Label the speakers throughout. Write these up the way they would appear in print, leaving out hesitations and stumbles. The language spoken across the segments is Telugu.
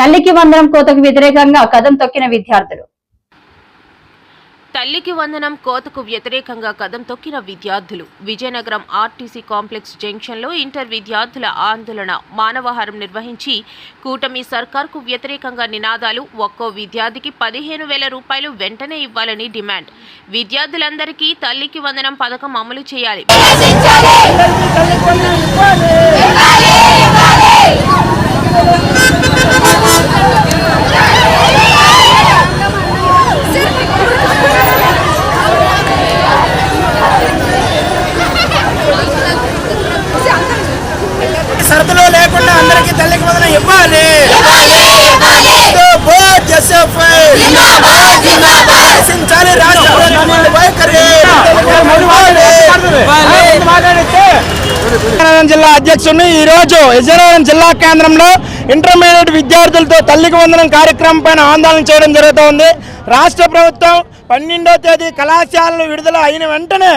Speaker 1: తల్లికి వందనం కోతకు వ్యతిరేకంగా కదం తొక్కిన విద్యార్థులు.
Speaker 2: తల్లికి వందనం కోతకు వ్యతిరేకంగా కదం తొక్కిన విద్యార్థులు. విజయనగరం ఆర్టీసీ కాంప్లెక్స్ జంక్షన్లో ఇంటర్ విద్యార్థుల ఆందోళన మానవహారం నిర్వహించి కూటమి సర్కార్కు వ్యతిరేకంగా నినాదాలు. ఒక్కో విద్యార్థికి 15,000 రూపాయలు వెంటనే ఇవ్వాలని డిమాండ్. విద్యార్థులందరికీ తల్లికి వందనం పథకం అమలు చేయాలి.
Speaker 3: షరతులు లేకుండా అందరికీ తల్లికి వందనం ఇవ్వాలి. విజయనగరం జిల్లా అధ్యక్షుడిని ఈ రోజు విజయనగరం జిల్లా కేంద్రంలో ఇంటర్మీడియట్ విద్యార్థులతో తల్లికి వందనం కార్యక్రమం పైన ఆందోళన చేయడం జరుగుతోంది. రాష్ట్ర ప్రభుత్వం 12వ తేదీ కళాశాలలు విడుదల అయిన వెంటనే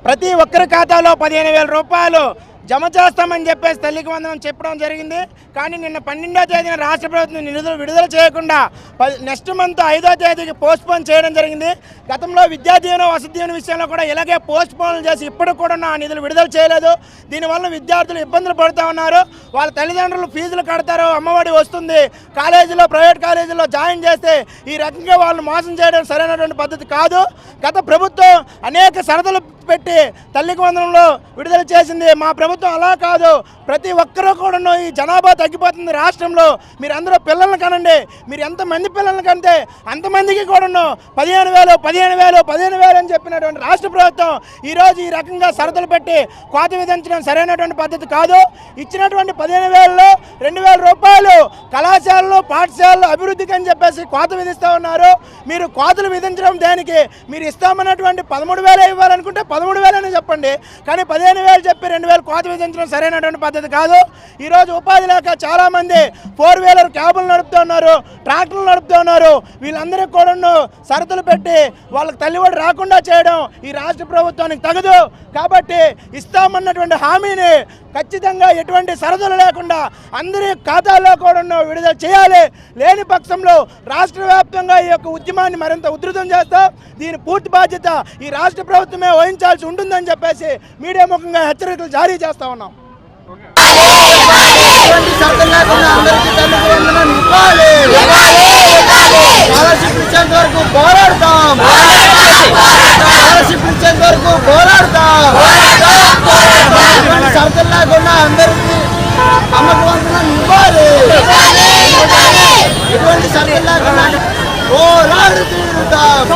Speaker 3: ప్రతి ఒక్కరి ఖాతాలో 15,000 రూపాయలు జమ చేస్తామని చెప్పేసి తల్లికి వందనం చెప్పడం జరిగింది. కానీ నిన్న 12వ తేదీన రాష్ట్ర ప్రభుత్వం నిధులు విడుదల చేయకుండా నెక్స్ట్ మంత్ 5వ తేదీకి పోస్ట్పోన్ చేయడం జరిగింది. గతంలో విద్యా దీవెన వసతి దీవెన విషయంలో కూడా ఇలాగే పోస్ట్పోన్ చేసి ఇప్పుడు కూడా ఆ నిధులు విడుదల చేయలేదు. దీనివల్ల విద్యార్థులు ఇబ్బందులు పడుతూ ఉన్నారు. వాళ్ళ తల్లిదండ్రులు ఫీజులు కడతారు, అమ్మఒడి వస్తుంది, కాలేజీలో ప్రైవేట్ కాలేజీలో జాయిన్ చేస్తే ఈ రకంగా వాళ్ళు మోసం చేయడం సరైనటువంటి పద్ధతి కాదు. గత ప్రభుత్వం అనేక షరతులు పెట్టి తల్లికి వందనంలో విడుదల చేసింది. మా ప్రభుత్వం అలా కాదు. ప్రతి ఒక్కరూ కూడా ఈ జనాభా తగ్గిపోతుంది రాష్ట్రంలో. మీరు అందరూ పిల్లల్ని కనండి. మీరు ఎంతమంది పిల్లల్ని కంటే అంతమందికి కూడా 15,000 అని చెప్పినటువంటి రాష్ట్ర ప్రభుత్వం ఈరోజు ఈ రకంగా షరతులు పెట్టి కోత విధించడం సరైనటువంటి పద్ధతి కాదు. ఇచ్చినటువంటి 15,000లో 2,000 రూపాయలు కళాశాలలు పాఠశాలలు అభివృద్ధికి అని చెప్పేసి కోత విధిస్తూ ఉన్నారు. మీరు కోతలు విధించడం దేనికి? మీరు ఇస్తామన్నటువంటి 13,000 ఇవ్వాలనుకుంటే 13,000 అని చెప్పండి. కానీ 15,000 చెప్పి 2,000 కోత విధించడం సరైనటువంటి పద్ధతి కాదు. ఈరోజు ఉపాధి లేక చాలామంది 4-వీలర్ క్యాబులు నడుపుతూ ఉన్నారు, ట్రాక్టర్లు నడుపుతూ ఉన్నారు. వీళ్ళందరికీ కూడా షరతులు పెట్టి వాళ్ళకి తల్లివాడు రాకుండా చేయడం ఈ రాష్ట్ర ప్రభుత్వానికి తగదు. కాబట్టి ఇస్తామన్నటువంటి హామీని ఖచ్చితంగా ఎటువంటి షరతులు లేకుండా అందరి ఖాతాల్లో కూడా విడుదల చేయాలి. లేని పక్షంలో రాష్ట్ర వ్యాప్తంగా ఈ యొక్క ఉద్యమాన్ని మరింత ఉధృతం చేస్తాం. దీని పూర్తి బాధ్యత ఈ రాష్ట్ర ప్రభుత్వమే వహించాల్సి ఉంటుందని చెప్పేసి మీడియా ముఖంగా హెచ్చరికలు జారీ చేస్తా ఉన్నాం. షరతులు లేకుండా అందరికీ అమ్మకు వందనం ఇవ్వాలి. ఎటువంటి షరతులు లేకుండా పోరాడు తీరుతాం.